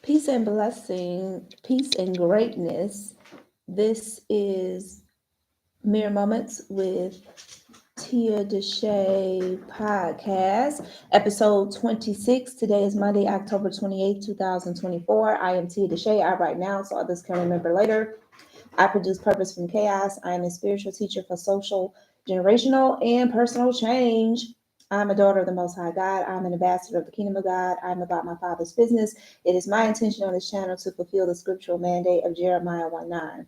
Peace and blessing, peace and greatness. This is Mere Moments with Tia DeShay podcast, episode 26. Today is Monday, October 28th, 2024. I am Tia DeShay. I write now so others can remember later. I produce Purpose from Chaos. I am a spiritual teacher for social, generational, and personal change. I'm a daughter of the Most High God. I'm an ambassador of the Kingdom of God. I'm about my Father's business. It is my intention on this channel to fulfill the scriptural mandate of Jeremiah 1:9.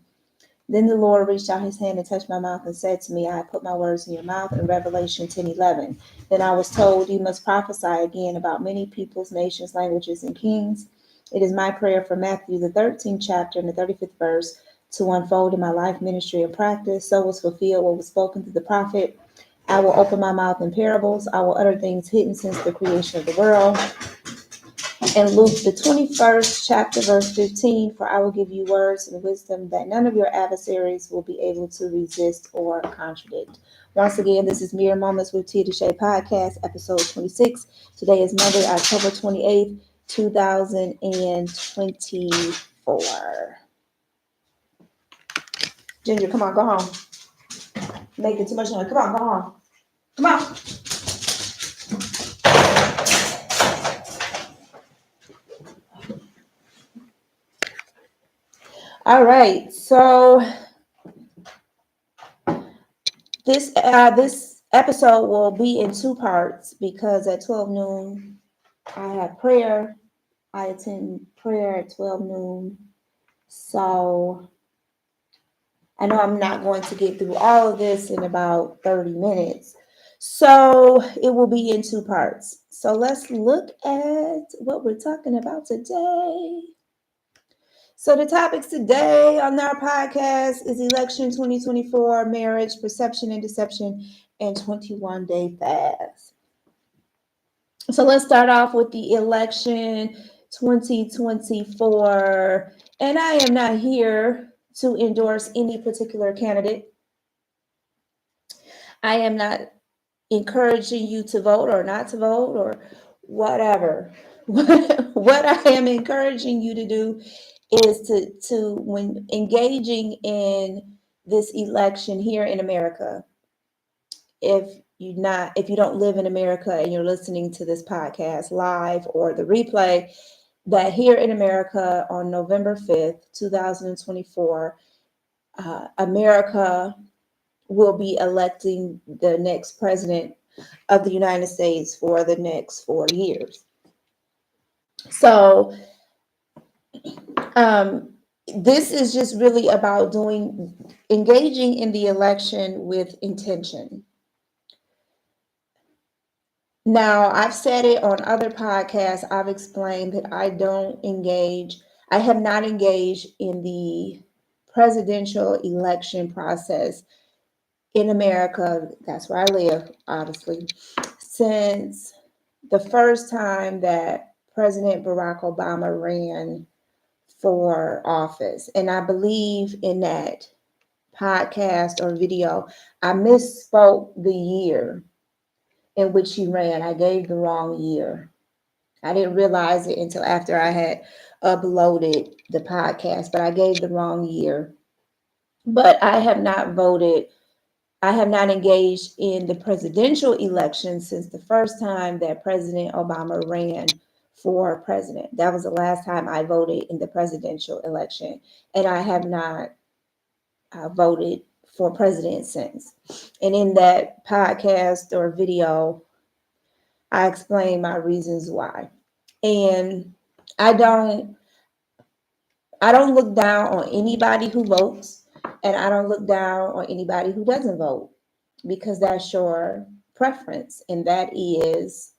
Then the Lord reached out his hand and touched my mouth and said to me, I have put my words in your mouth in Revelation 10:11. Then I was told, you must prophesy again about many peoples, nations, languages, and kings. It is my prayer for Matthew, the 13th chapter and the 35th verse, to unfold in my life, ministry, and practice. So was fulfilled what was spoken through the prophet. I will open my mouth in parables. I will utter things hidden since the creation of the world. And Luke, the 21st chapter, verse 15, for I will give you words and wisdom that none of your adversaries will be able to resist or contradict. Once again, this is Mere Moments with Tia DeShay podcast, episode 26. Today is Monday, October 28th, 2024. Ginger, come on, go home. Making too much noise. Come on, go home. Come on. All right, so this episode will be in two parts because at 12 noon I have prayer. I attend prayer at 12 noon. So I know I'm not going to get through all of this in about 30 minutes. So it will be in two parts. So let's look at what we're talking about today. So the topics today on our podcast is election 2024, marriage, perception and deception, and 21-day fast. So let's start off with the election 2024. And I am not here to endorse any particular candidate. I am not encouraging you to vote or not to vote or whatever. What I am encouraging you to do is to when engaging in this election here in America, if you don't live in America and you're listening to this podcast live or the replay, that here in America on November 5th, 2024, America will be electing the next president of the United States for the next 4 years. So this is just really about engaging in the election with intention. Now, I've said it on other podcasts. I've explained that I have not engaged in the presidential election process in America. That's where I live, obviously, since the first time that President Barack Obama ran for office. And I believe in that podcast or video, I misspoke the year in which he ran. I gave the wrong year. I didn't realize it until after I had uploaded the podcast, but I gave the wrong year. But I have not voted. I have not engaged in the presidential election since the first time that President Obama ran for president. That was the last time I voted in the presidential election. And I have not voted for president since. And in that podcast or video, I explain my reasons why. And I don't look down on anybody who votes, and I don't look down on anybody who doesn't vote, because that's your preference and that is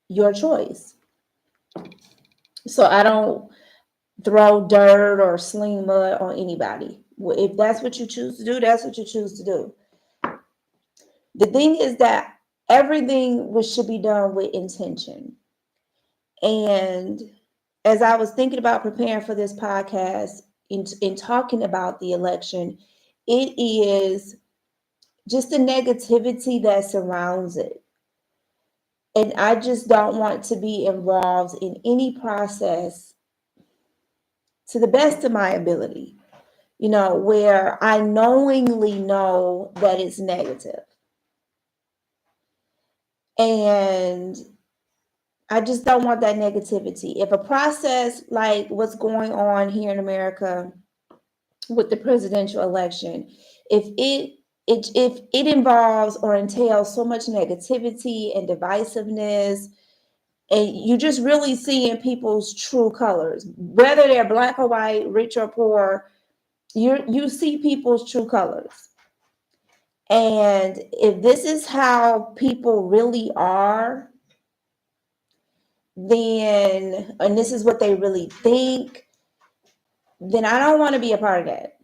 your choice. So I don't throw dirt or sling mud on anybody. If that's what you choose to do, that's what you choose to do. The thing is that everything should be done with intention. And as I was thinking about preparing for this podcast, in talking about the election, it is just the negativity that surrounds it. And I just don't want to be involved in any process to the best of my ability, where I knowingly know that it's negative. And I just don't want that negativity. If a process like what's going on here in America with the presidential election, if it involves or entails so much negativity and divisiveness, and you just really seeing people's true colors, whether they're black or white, rich or poor, you see people's true colors. And if this is how people really are, then, and this is what they really think, then I don't want to be a part of that.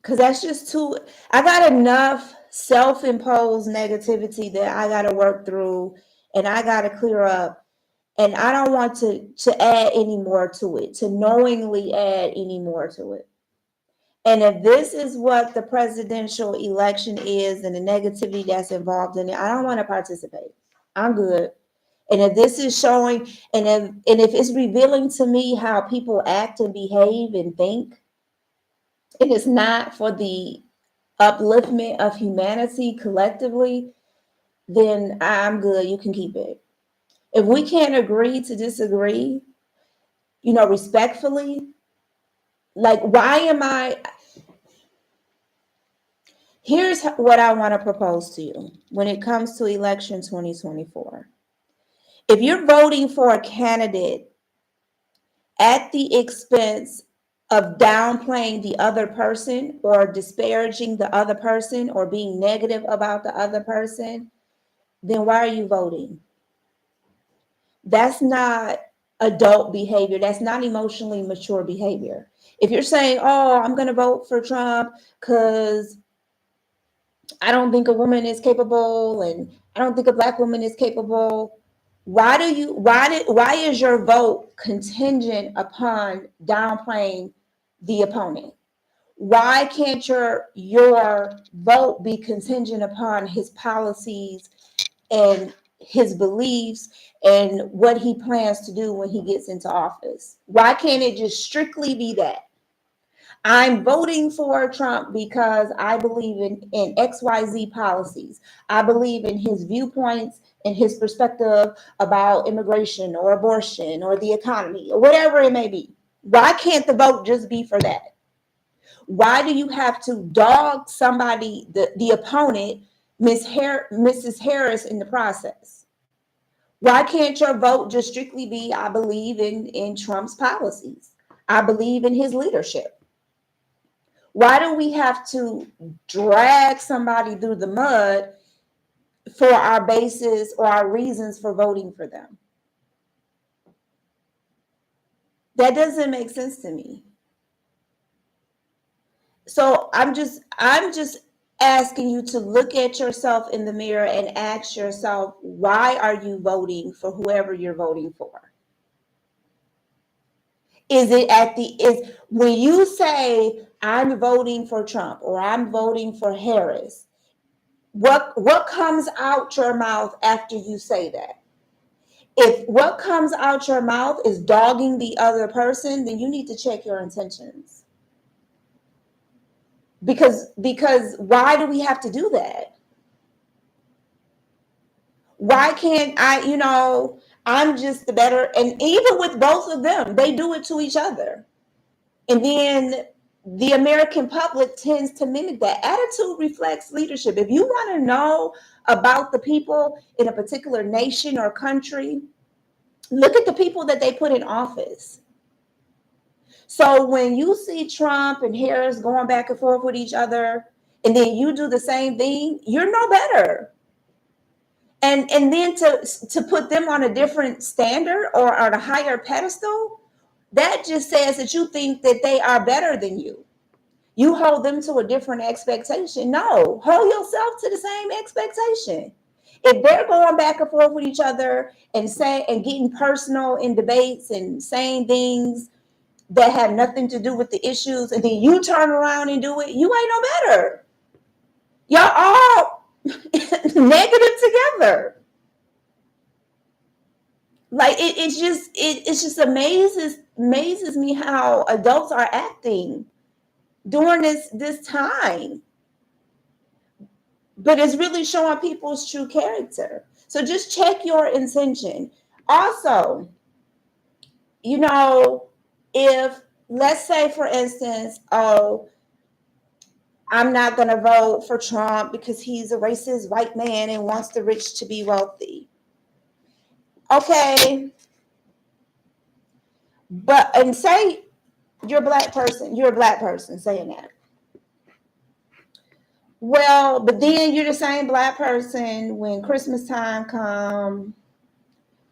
Because that's just too, I got enough self-imposed negativity that I got to work through and I got to clear up. And I don't want to add any more to it, to knowingly add any more to it. And if this is what the presidential election is and the negativity that's involved in it, I don't want to participate. I'm good. And if this is showing, and if it's revealing to me how people act and behave and think, and it's not for the upliftment of humanity collectively, then I'm good. You can keep it. If we can't agree to disagree, respectfully, like, why am I? Here's what I want to propose to you when it comes to election 2024. If you're voting for a candidate at the expense of downplaying the other person or disparaging the other person or being negative about the other person, then why are you voting? That's not adult behavior. That's not emotionally mature behavior. If you're saying, oh, I'm going to vote for Trump because I don't think a woman is capable and I don't think a black woman is capable, why is your vote contingent upon downplaying the opponent? Why can't your vote be contingent upon his policies and his beliefs and what he plans to do when he gets into office? Why can't it just strictly be that? I'm voting for Trump because I believe in XYZ policies. I believe in his viewpoints and his perspective about immigration or abortion or the economy or whatever it may be. Why can't the vote just be for that? Why do you have to dog somebody, the opponent, Mrs. Harris, in the process? Why can't your vote just strictly be, I believe in Trump's policies? I believe in his leadership. Why do we have to drag somebody through the mud for our basis or our reasons for voting for them? That doesn't make sense to me. So I'm just asking you to look at yourself in the mirror and ask yourself, why are you voting for whoever you're voting for? Is when you say I'm voting for Trump or I'm voting for Harris, what comes out your mouth after you say that? If what comes out your mouth is dogging the other person, then you need to check your intentions. Because why do we have to do that? Why can't I'm just the better, and even with both of them, they do it to each other. And then the American public tends to mimic that. Attitude reflects leadership. If you want to know about the people in a particular nation or country, look at the people that they put in office. So when you see Trump and Harris going back and forth with each other, and then you do the same thing, you're no better. And then to put them on a different standard or on a higher pedestal, that just says that you think that they are better than you. You hold them to a different expectation. No, hold yourself to the same expectation. If they're going back and forth with each other and getting personal in debates and saying things that have nothing to do with the issues, and then you turn around and do it, you ain't no better. Y'all all negative together. Like it just amazes me how adults are acting during this time, but it's really showing people's true character. So just check your intention. Also, you know, if, let's say for instance, oh, I'm not going to vote for Trump because he's a racist white man and wants the rich to be wealthy. Okay, but and say you're a black person saying that. Well, but then you're the same black person when Christmas time come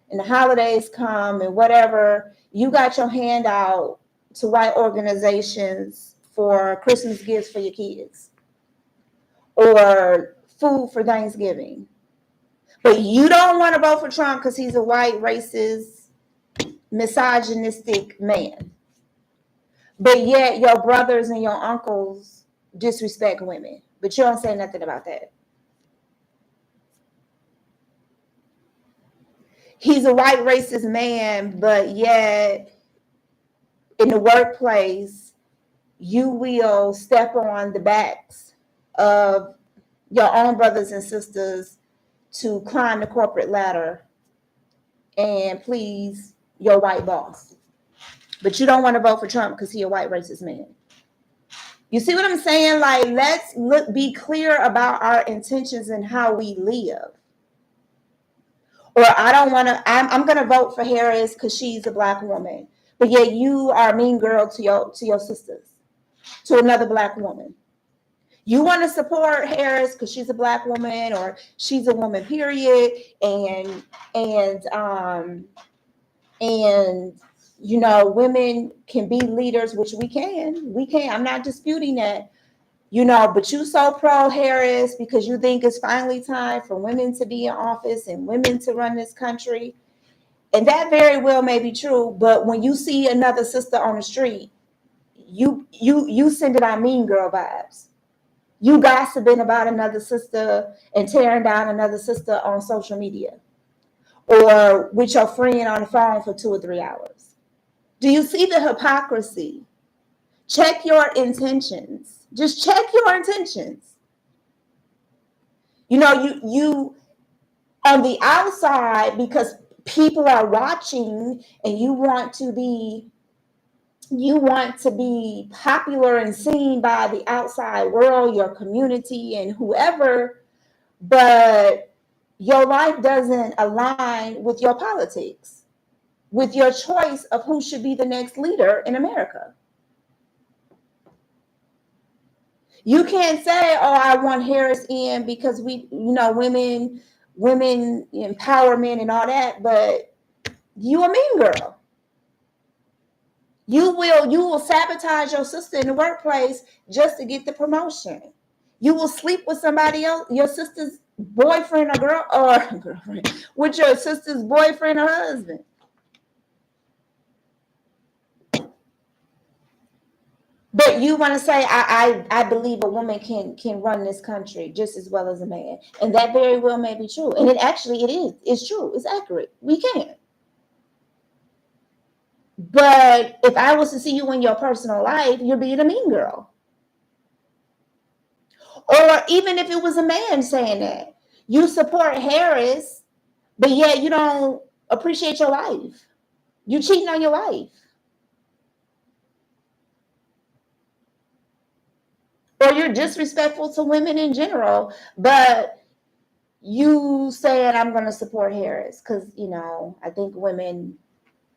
and the holidays come and whatever, you got your hand out to white organizations for Christmas gifts for your kids or food for Thanksgiving. But you don't want to vote for Trump because he's a white, racist, misogynistic man. But yet your brothers and your uncles disrespect women. But you don't say nothing about that. He's a white racist man, but yet in the workplace, you will step on the backs of your own brothers and sisters to climb the corporate ladder and please your white boss. But you don't want to vote for Trump because he's a white racist man. You see what I'm saying? Like, be clear about our intentions and how we live. Or I don't want to. I'm going to vote for Harris because she's a black woman, but yet you are a mean girl to your sisters, to another black woman. You want to support Harris because she's a black woman or she's a woman, period, and you know, women can be leaders, which we can. We can. I'm not disputing that. You know, but you so pro Harris because you think it's finally time for women to be in office and women to run this country. And that very well may be true, but when you see another sister on the street, you send it out mean girl vibes. You gossiping about another sister and tearing down another sister on social media or with your friend on the phone for 2 or 3 hours. Do you see the hypocrisy? Check your intentions. Just check your intentions. You know, you on the outside because people are watching and you want to be popular and seen by the outside world, your community and whoever, but your life doesn't align with your politics, with your choice of who should be the next leader in America. You can't say, "Oh, I want Harris in because women empowerment and all that," but you a mean girl. You will sabotage your sister in the workplace just to get the promotion. You will sleep with somebody else, your sister's boyfriend or girlfriend, with your sister's boyfriend or husband. But you want to say, I believe a woman can run this country just as well as a man. And that very well may be true. And it is. It's true. It's accurate. We can. But if I was to see you in your personal life, you're being a mean girl. Or even if it was a man saying that. You support Harris, but yet you don't appreciate your wife. You cheating on your wife. Or you're disrespectful to women in general, but you saying I'm going to support Harris because, I think women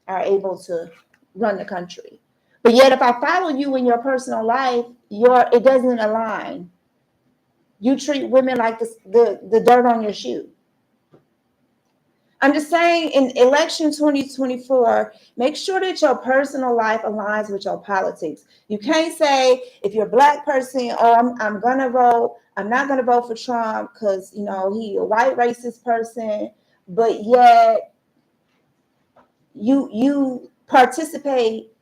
are able to run the country. But yet if I follow you in your personal life, it doesn't align. You treat women like the dirt on your shoe. I'm just saying in election 2024, make sure that your personal life aligns with your politics. You can't say if you're a black person, oh, I'm going to vote. I'm not going to vote for Trump because, he a white racist person, but yet you participate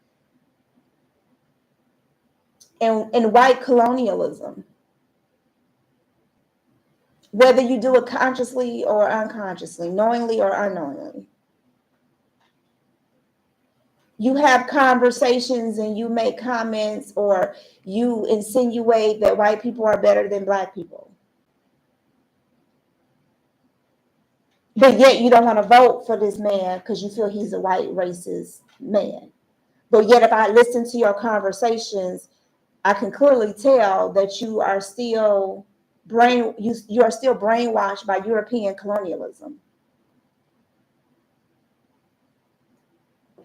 in white colonialism, whether you do it consciously or unconsciously, knowingly or unknowingly. you have conversations and you make comments or you insinuate that white people are better than black people. But yet you don't want to vote for this man because you feel he's a white racist man. But yet if I listen to your conversations, I can clearly tell that you are still you are still brainwashed by European colonialism.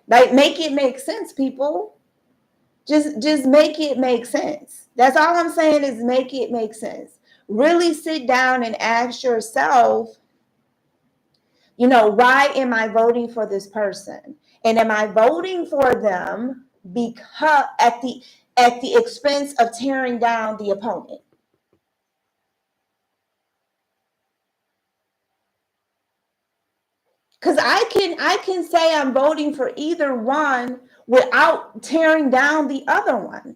Like, make it make sense, people. Just make it make sense. That's all I'm saying, is make it make sense. Really sit down and ask yourself, why am I voting for this person? And am I voting for them because at the expense of tearing down the opponent? Because I can say I'm voting for either one without tearing down the other one.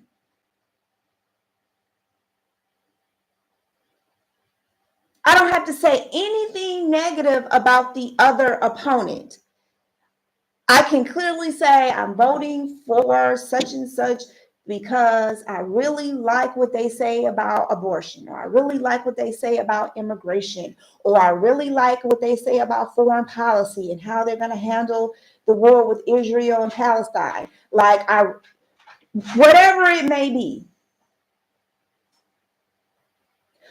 I don't have to say anything negative about the other opponent. I can clearly say I'm voting for such and such because I really like what they say about abortion, or I really like what they say about immigration, or I really like what they say about foreign policy and how they're going to handle the war with Israel and Palestine. Whatever it may be.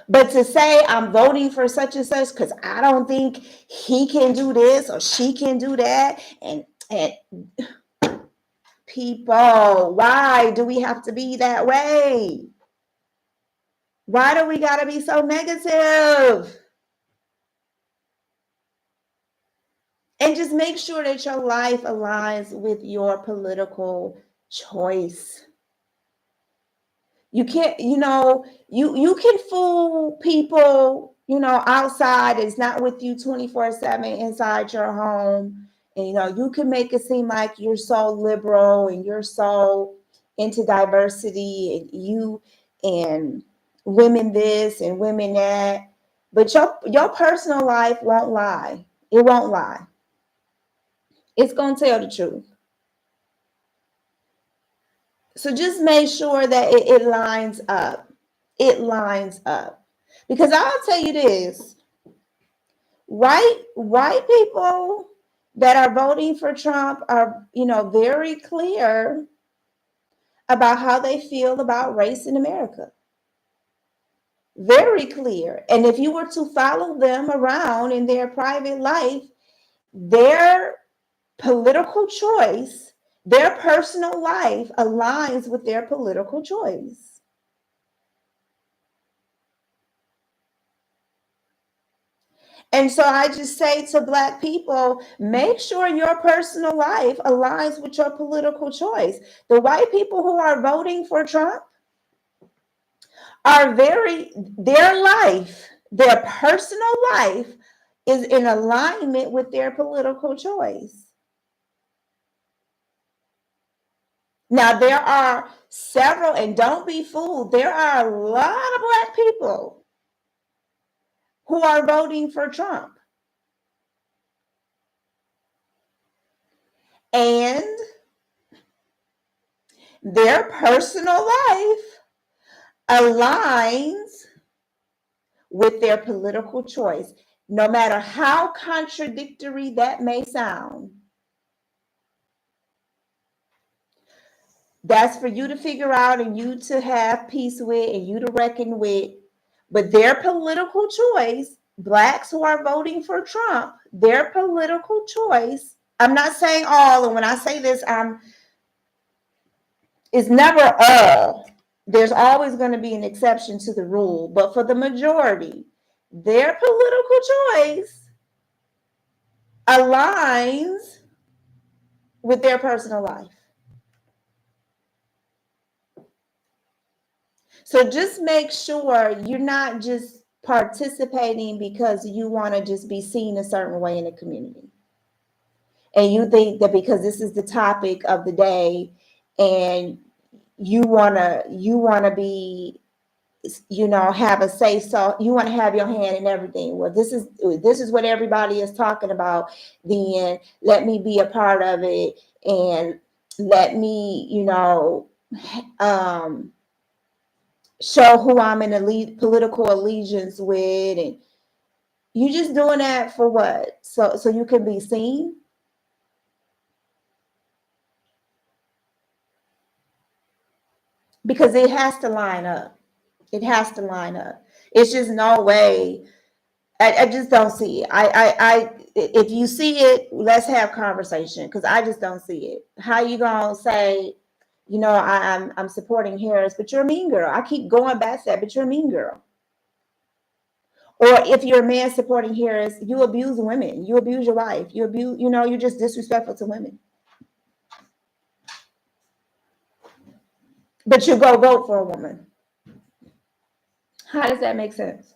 But to say I'm voting for such and such because I don't think he can do this or she can do that, and people, why do we have to be that way? Why do we got to be so negative? And just make sure that your life aligns with your political choice. You can't, you can fool people, outside. It's not with you 24/7 inside your home. And, you can make it seem like you're so liberal and you're so into diversity and women this and women that. But your personal life won't lie. It won't lie. It's going to tell the truth. So just make sure that it lines up. It lines up. Because I'll tell you this, white people that are voting for Trump are, very clear about how they feel about race in America. Very clear. And if you were to follow them around in their private life, their political choice, their personal life aligns with their political choice. And so I just say to Black people, make sure your personal life aligns with your political choice. The white people who are voting for Trump are their personal life is in alignment with their political choice. Now, there are several, and don't be fooled, there are a lot of Black people who are voting for Trump. And their personal life aligns with their political choice, no matter how contradictory that may sound. That's for you to figure out and you to have peace with and you to reckon with. But their political choice, Blacks who are voting for Trump, their political choice, I'm not saying all, and when I say this, it's never all. There's always going to be an exception to the rule. But for the majority, their political choice aligns with their personal life. So just make sure you're not just participating because you want to just be seen a certain way in the community. And you think that because this is the topic of the day and you want to be, have a say, so you want to have your hand in everything. Well, this is what everybody is talking about, then let me be a part of it. And Let me, um, show who I'm in political allegiance with, and you just doing that for what? So you can be seen? Because it has to line up. It has to line up. It's just no way. I just don't see it. If you see it, let's have conversation, because I just don't see it. How you gonna say, I'm supporting Harris, but you're a mean girl? I keep going back to that, but you're a mean girl. Or if you're a man supporting Harris, you abuse women, you abuse your wife, you abuse, you're just disrespectful to women. But you go vote for a woman. How does that make sense?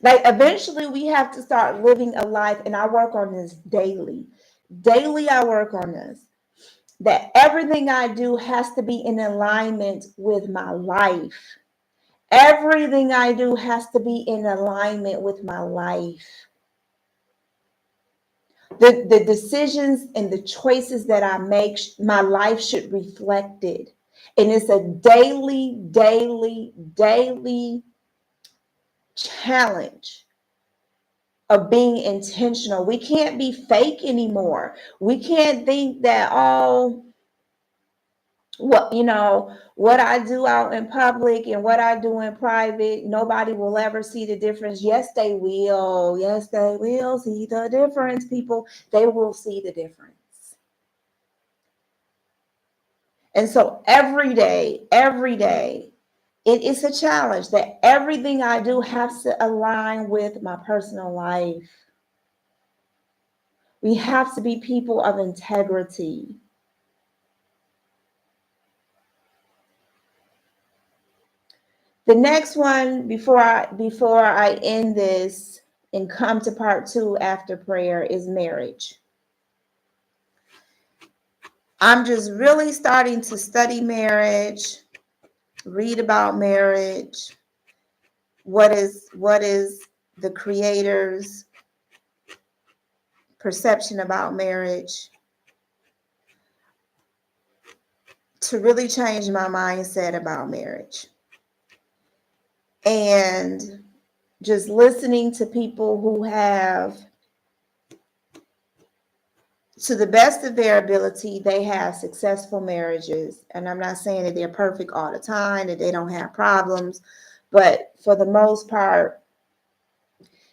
Like, eventually we have to start living a life, and I work on this daily. Daily, I work on this. That everything I do has to be in alignment with my life. Everything I do has to be in alignment with my life. The decisions and the choices that I make, my life should reflect it. And it's a daily, daily, daily challenge of being intentional. We can't be fake anymore. We can't think that, oh, what I do out in public and what I do in private, nobody will ever see the difference. Yes, they will. Yes, they will see the difference, people. They will see the difference. And so every day, it is a challenge that everything I do has to align with my personal life. We have to be people of integrity. The next one, before I end this and come to part 2 after prayer, is marriage. I'm just really starting to study marriage, read about marriage. What is the Creator's perception about marriage, to really change my mindset about marriage. And just listening to people who have, to the best of their ability, they have successful marriages. And I'm not saying that they're perfect all the time, that they don't have problems, but for the most part,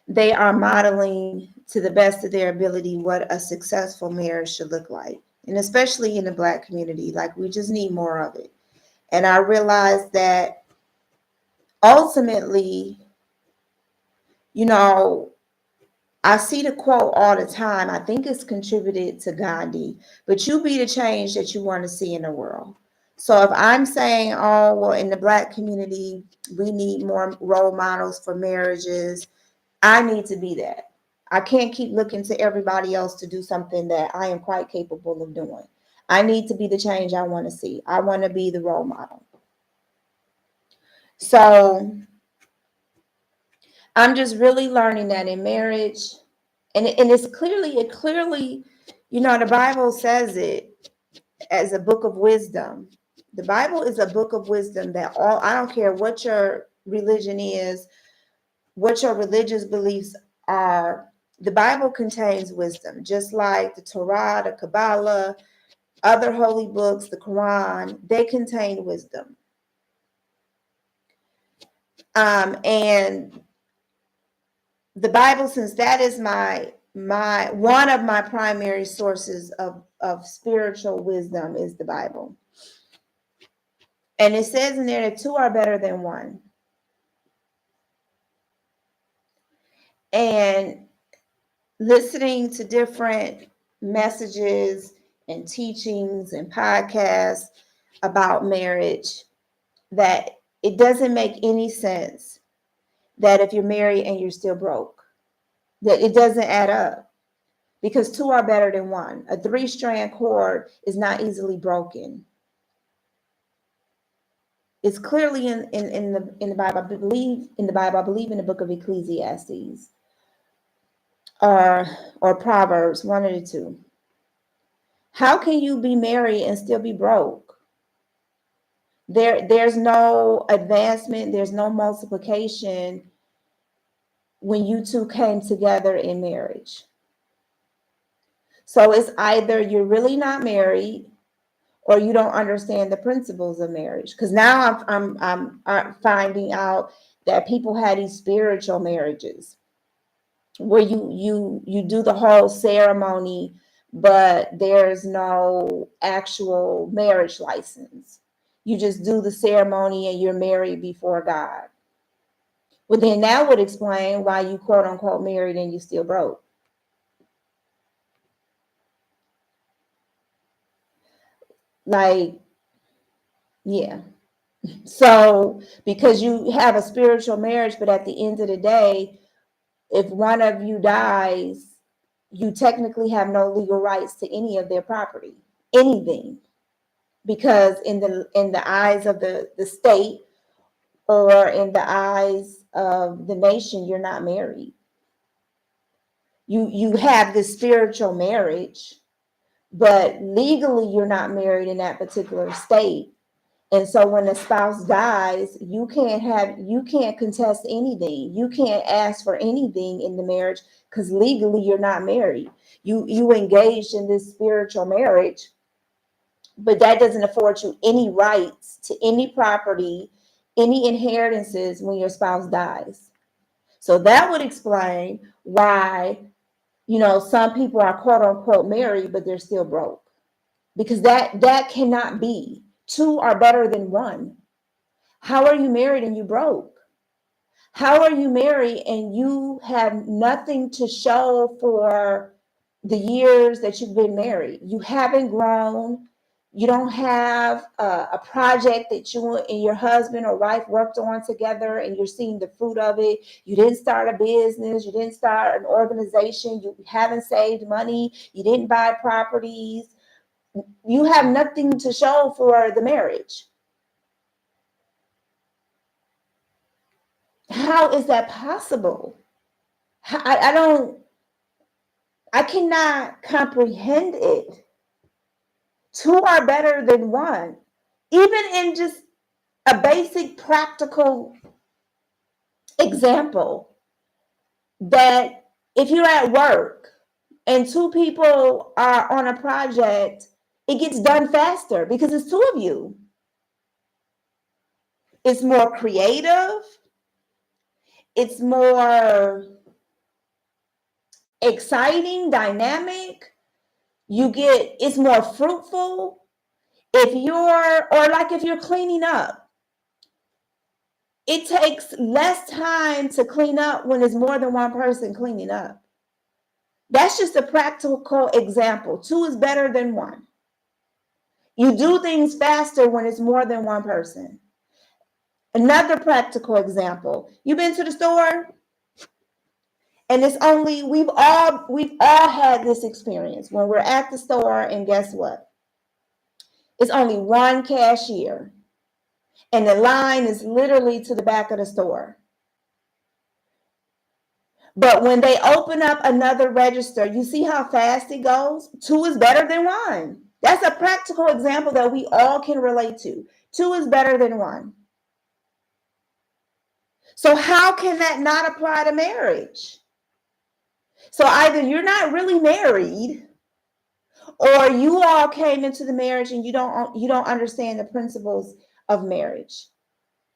they are modeling to the best of their ability what a successful marriage should look like. And especially in the Black community, like, we just need more of it. And I realized that ultimately, I see the quote all the time. I think it's contributed to Gandhi, but you be the change that you want to see in the world. So if I'm saying, oh, well, in the Black community, we need more role models for marriages, I need to be that. I can't keep looking to everybody else to do something that I am quite capable of doing. I need to be the change I want to see. I want to be the role model. So I'm just really learning that in marriage, and it clearly, the Bible says it as a book of wisdom. The Bible is a book of wisdom that I don't care what your religion is, what your religious beliefs are, the Bible contains wisdom, just like the Torah, the Kabbalah, other holy books, the Quran, they contain wisdom. And the Bible, since that is my one of my primary sources of spiritual wisdom, is the Bible. And it says in there that two are better than one. And listening to different messages and teachings and podcasts about marriage, that it doesn't make any sense that if you're married and you're still broke, that it doesn't add up, because two are better than one. A 3-strand cord is not easily broken. It's clearly in the Bible. I believe in the Bible. I believe in the book of Ecclesiastes or Proverbs, one of the two. How can you be married and still be broke? There's no advancement, there's no multiplication when you two came together in marriage. So it's either you're really not married or you don't understand the principles of marriage. Because now I'm finding out that people had these spiritual marriages where you do the whole ceremony, but there's no actual marriage license. You just do the ceremony and you're married before God. Well, then that would explain why you quote unquote married and you still broke. Like, yeah. So because you have a spiritual marriage, but at the end of the day, if one of you dies, you technically have no legal rights to any of their property, anything, because in the eyes of the state or in the eyes of the nation, you're not married. You have this spiritual marriage, but legally you're not married in that particular state. And so when the spouse dies, you can't contest anything. You can't ask for anything in the marriage because legally you're not married. You engaged in this spiritual marriage, but that doesn't afford you any rights to any property, any inheritances when your spouse dies. So that would explain why, some people are quote unquote married, but they're still broke. Because that cannot be. Two are better than one. How are you married and you broke? How are you married and you have nothing to show for the years that you've been married? You haven't grown. You don't have a project that you and your husband or wife worked on together and you're seeing the fruit of it. You didn't start a business. You didn't start an organization. You haven't saved money. You didn't buy properties. You have nothing to show for the marriage. How is that possible? I cannot comprehend it. Two are better than one. Even in just a basic practical example, that if you're at work and two people are on a project, it gets done faster because it's two of you. It's more creative. It's more exciting, dynamic. It's more fruitful. If you're cleaning up, it takes less time to clean up when there's more than one person cleaning up. That's just a practical example. Two is better than one. You do things faster when it's more than one person. Another practical example. You've been to the store and we've all had this experience when we're at the store and guess what? It's only one cashier and the line is literally to the back of the store. But when they open up another register, you see how fast it goes? Two is better than one. That's a practical example that we all can relate to. Two is better than one. So how can that not apply to marriage? So either you're not really married or you all came into the marriage and you don't understand the principles of marriage.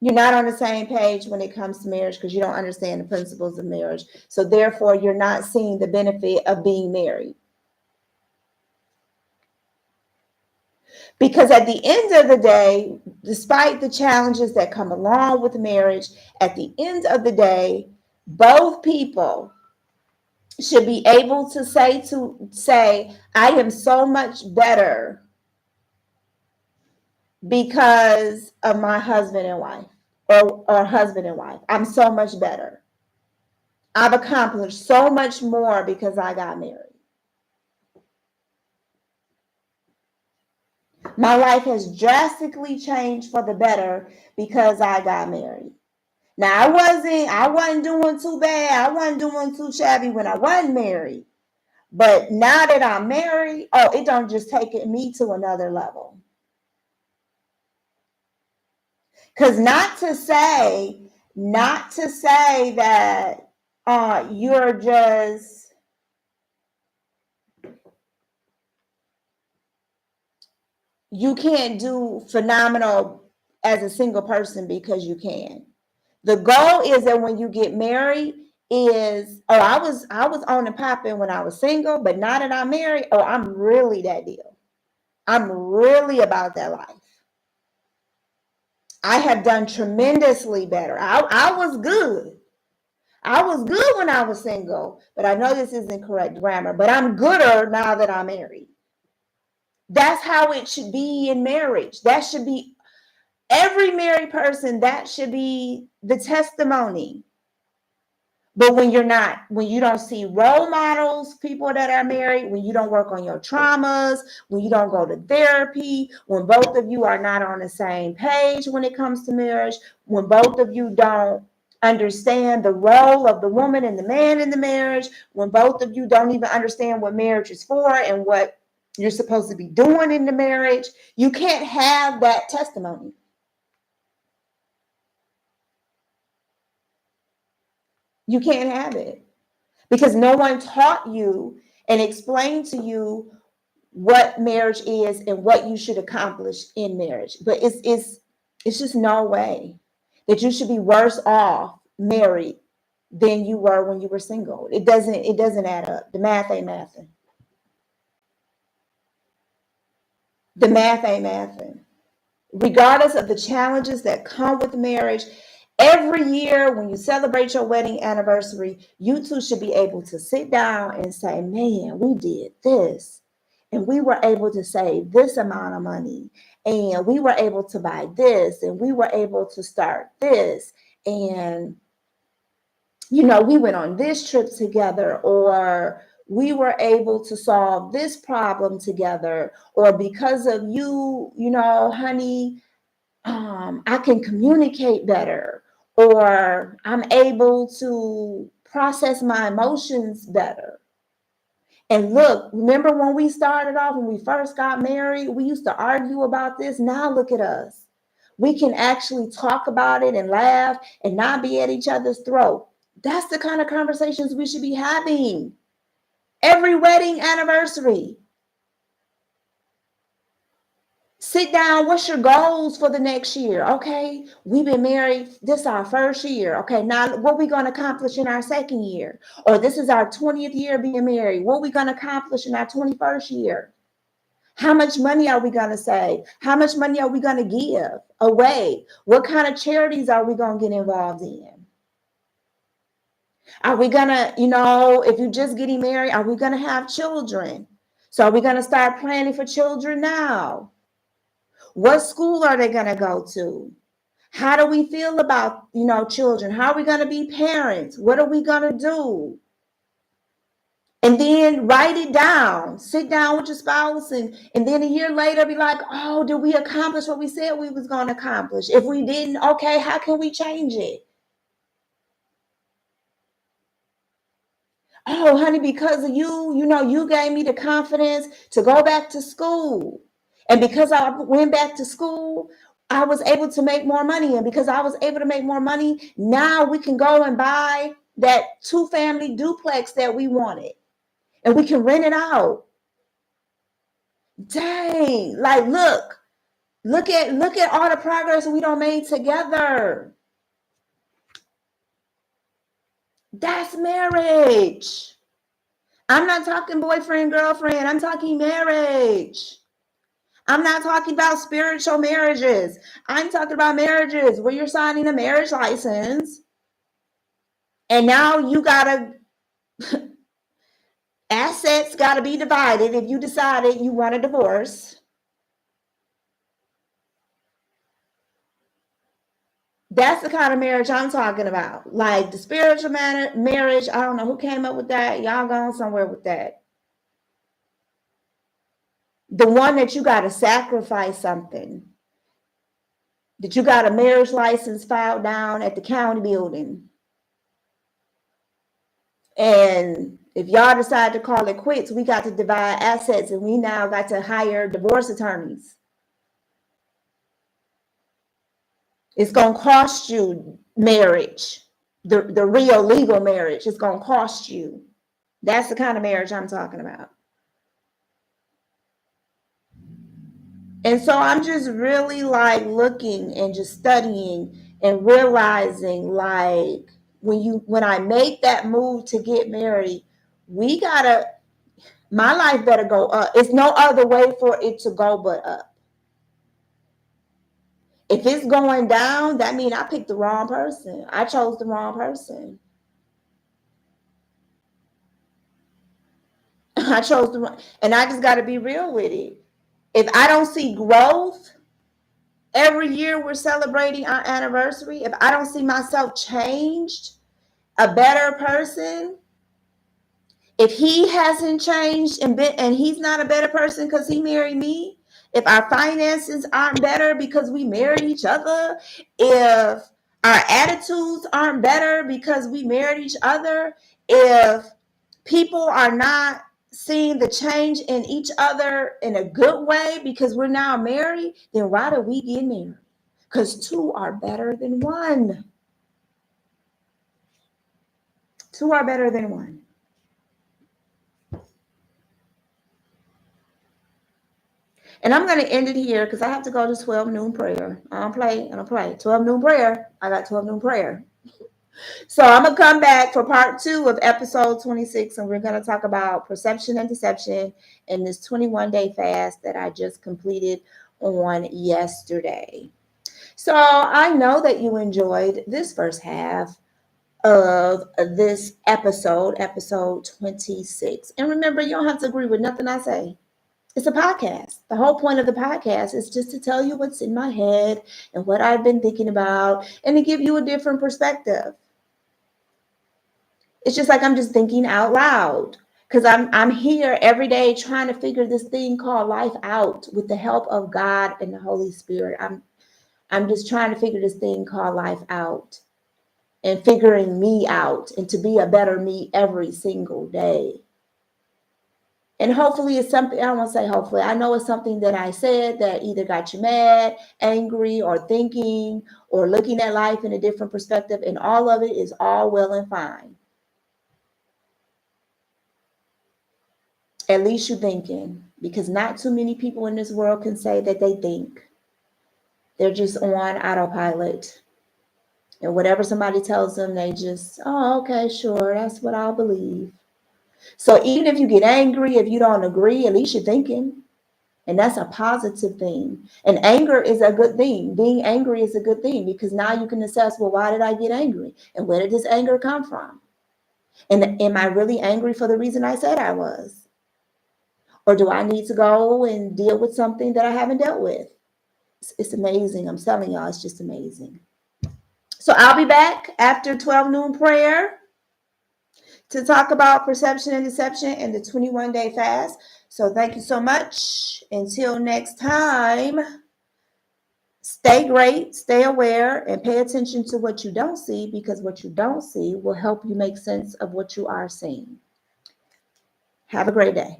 You're not on the same page when it comes to marriage because you don't understand the principles of marriage. So therefore, you're not seeing the benefit of being married. Because at the end of the day, despite the challenges that come along with marriage, at the end of the day, both people should be able to say, I am so much better because of my husband and wife or husband and wife. I'm so much better. I've accomplished so much more because I got married. My life has drastically changed for the better because I got married. Now I wasn't doing too bad. I wasn't doing too shabby when I wasn't married. But now that I'm married, oh, it don't just take me to another level. Because not to say that you're just, you can't do phenomenal as a single person, because you can. The goal is that when you get married is, oh, I was on and popping when I was single, but now that I'm married, oh, I'm really that deal. I'm really about that life. I have done tremendously better. I was good. I was good when I was single, but I know this isn't correct grammar, but I'm gooder now that I'm married. That's how it should be in marriage. That should be every married person, that should be the testimony. But when you're not, when you don't see role models, people that are married, when you don't work on your traumas, when you don't go to therapy, when both of you are not on the same page when it comes to marriage, when both of you don't understand the role of the woman and the man in the marriage, when both of you don't even understand what marriage is for and what you're supposed to be doing in the marriage, you can't have that testimony. You can't have it because no one taught you and explained to you what marriage is and what you should accomplish in marriage. But it's just no way that you should be worse off married than you were when you were single. It doesn't add up. The math ain't mathing. The math ain't mathing. Regardless of the challenges that come with marriage, every year when you celebrate your wedding anniversary, you two should be able to sit down and say, man, we did this. And we were able to save this amount of money. And we were able to buy this. And we were able to start this. And, you know, we went on this trip together, or we were able to solve this problem together, or because of you, you know, honey, I can communicate better, or I'm able to process my emotions better. And look, remember when we started off, when we first got married, we used to argue about this. Now look at us. We can actually talk about it and laugh and not be at each other's throat. That's the kind of conversations we should be having every wedding anniversary. Sit down. What's your goals for the next year? Okay, we've been married. This is our first year. Okay, now what we going to accomplish in our second year? Or this is our 20th year being married. What we going to accomplish in our 21st year? How much money are we going to save? How much money are we going to give away? What kind of charities are we going to get involved in? Are we going to, you know, if you're just getting married, are we going to have children? So are we going to start planning for children now? What school are they going to go to? How do we feel about, you know, children? How are we going to be parents? What are we going to do? And then write it down. Sit down with your spouse, and then a year later be like, oh, did we accomplish what we said we was going to accomplish? If we didn't, okay, how can we change it? Oh, honey, because of you, you know, you gave me the confidence to go back to school. And because I went back to school, I was able to make more money. And because I was able to make more money, now we can go and buy that 2-family duplex that we wanted. And we can rent it out. Dang, like look at all the progress we don't made together. That's marriage. I'm not talking boyfriend, girlfriend. I'm talking marriage. I'm not talking about spiritual marriages. I'm talking about marriages where you're signing a marriage license. And now you gotta, assets gotta be divided if you decided you want a divorce. That's the kind of marriage I'm talking about. Like the spiritual marriage, I don't know who came up with that. Y'all gone somewhere with that. The one that you got to sacrifice something, that you got a marriage license filed down at the county building. And If y'all decide to call it quits, we got to divide assets and we now got to hire divorce attorneys. It's going to cost you marriage, the real legal marriage. It's going to cost you. That's the kind of marriage I'm talking about. And so I'm just really like looking and just studying and realizing like when I make that move to get married, my life better go up. It's no other way for it to go but up. If it's going down, that means I picked the wrong person. I chose the wrong person. I chose the wrong, and I just got to be real with it. If I don't see growth, every year we're celebrating our anniversary, if I don't see myself changed, a better person, if he hasn't changed and he's not a better person because he married me, if our finances aren't better because we married each other, if our attitudes aren't better because we married each other, if people are not seeing the change in each other in a good way because we're now married, then why do we get married? Because two are better than one. Two are better than one. And I'm going to end it here because I have to go to 12 noon prayer. I don't play. 12 noon prayer. I got 12 noon prayer. So I'm going to come back for part 2 of episode 26. And we're going to talk about perception and deception in this 21-day fast that I just completed on yesterday. So I know that you enjoyed this first half of this episode 26. And remember, you don't have to agree with nothing I say. It's a podcast. The whole point of the podcast is just to tell you what's in my head and what I've been thinking about and to give you a different perspective. It's just like I'm just thinking out loud because I'm here every day trying to figure this thing called life out with the help of God and the Holy Spirit. I'm just trying to figure this thing called life out and figuring me out and to be a better me every single day. And hopefully it's something, I don't want to say hopefully, I know it's something that I said that either got you mad, angry, or thinking, or looking at life in a different perspective. And all of it is all well and fine. At least you're thinking, because not too many people in this world can say that they think. They're just on autopilot. And whatever somebody tells them, they just, oh, okay, sure, that's what I'll believe. So even if you get angry, if you don't agree, at least you're thinking. And that's a positive thing. And anger is a good thing. Being angry is a good thing because now you can assess, well, why did I get angry? And where did this anger come from? And am I really angry for the reason I said I was? Or do I need to go and deal with something that I haven't dealt with? It's amazing. I'm telling y'all, it's just amazing. So I'll be back after 12 noon prayer to talk about perception and deception and the 21-day fast. So thank you so much. Until next time, stay great, stay aware, and pay attention to what you don't see because what you don't see will help you make sense of what you are seeing. Have a great day.